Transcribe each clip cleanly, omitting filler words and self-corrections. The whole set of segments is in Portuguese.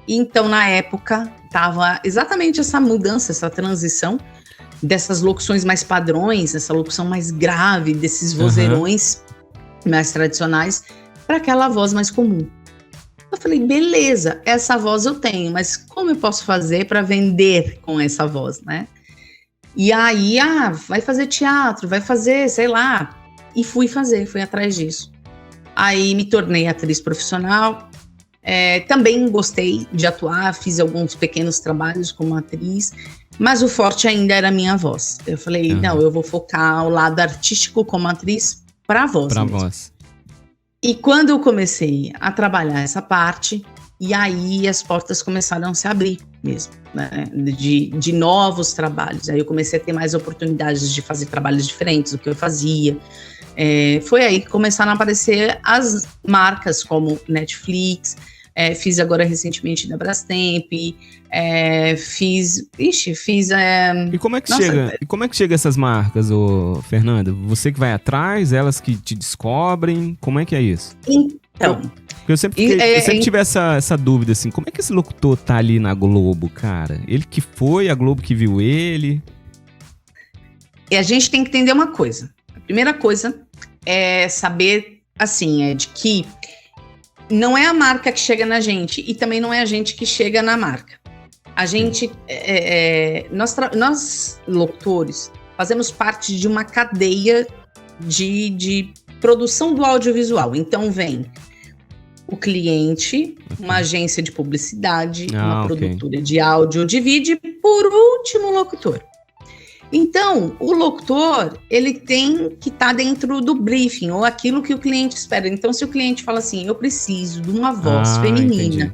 Então, na época, tava exatamente essa mudança, essa transição dessas locuções mais padrões, essa locução mais grave, desses vozeirões mais tradicionais, para aquela voz mais comum. Eu falei, beleza, essa voz eu tenho, mas como eu posso fazer para vender com essa voz, né? E aí, vai fazer teatro, vai fazer, sei lá. E fui atrás disso. Aí me tornei atriz profissional. Também gostei de atuar, fiz alguns pequenos trabalhos como atriz, mas o forte ainda era a minha voz. Eu falei, não, eu vou focar o lado artístico como atriz para a voz. Para a voz. E quando eu comecei a trabalhar essa parte, e aí as portas começaram a se abrir mesmo, né, de novos trabalhos. Aí eu comecei a ter mais oportunidades de fazer trabalhos diferentes do que eu fazia. Foi aí que começaram a aparecer as marcas como Netflix, fiz agora recentemente da Brastemp, fiz. E como é que chega? E como é que chega essas marcas, Fernanda? Você que vai atrás, elas que te descobrem? Como é que é isso? Então. Porque eu sempre tive essa dúvida, assim, como é que esse locutor tá ali na Globo, cara? Ele que foi, a Globo que viu ele? E a gente tem que entender uma coisa. A primeira coisa é saber, assim, de que não é a marca que chega na gente e também não é a gente que chega na marca. A gente, nós locutores, fazemos parte de uma cadeia de produção do audiovisual. Então vem o cliente, uma agência de publicidade, uma produtora de áudio, de vídeo e, por último, o locutor. Então, o locutor, ele tem que estar dentro do briefing, ou aquilo que o cliente espera. Então, se o cliente fala assim, eu preciso de uma voz feminina,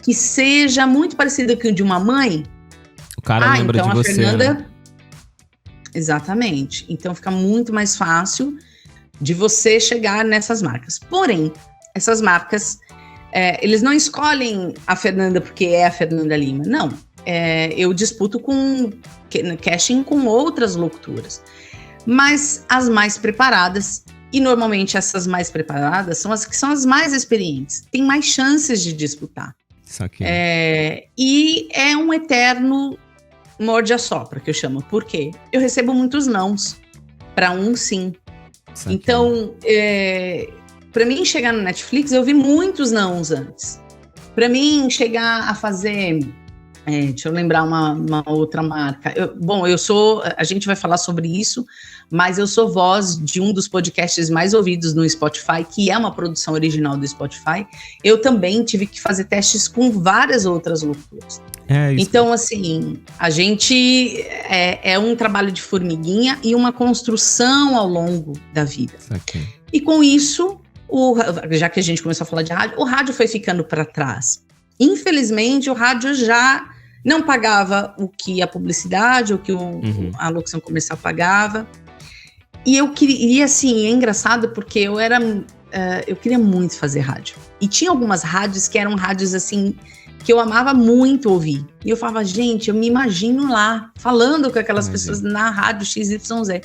que seja muito parecida com a de uma mãe, o cara lembra então de você, Fernanda, né? Exatamente. Então, fica muito mais fácil de você chegar nessas marcas. Porém, essas marcas, eles não escolhem a Fernanda porque é a Fernanda Lima, não. Eu disputo com casting com outras locutoras, mas as mais preparadas, e normalmente essas mais preparadas são as que são as mais experientes, têm mais chances de disputar. E é um eterno morde-a-sopra, que eu chamo. Por quê? Eu recebo muitos nãos para um sim. Então, para mim chegar no Netflix, eu vi muitos nãos antes. Para mim chegar a fazer... deixa eu lembrar uma outra marca. A gente vai falar sobre isso, mas eu sou voz de um dos podcasts mais ouvidos no Spotify, que é uma produção original do Spotify. Eu também tive que fazer testes com várias outras locutoras. Então, assim, a gente é um trabalho de formiguinha e uma construção ao longo da vida. E com isso, já que a gente começou a falar de rádio, o rádio foi ficando para trás. Infelizmente, o rádio já não pagava o que a publicidade, o que a locução comercial pagava. E eu queria, assim, é engraçado porque eu queria muito fazer rádio. E tinha algumas rádios que eram rádios, assim, que eu amava muito ouvir. E eu falava, gente, eu me imagino lá, falando com aquelas pessoas na rádio XYZ.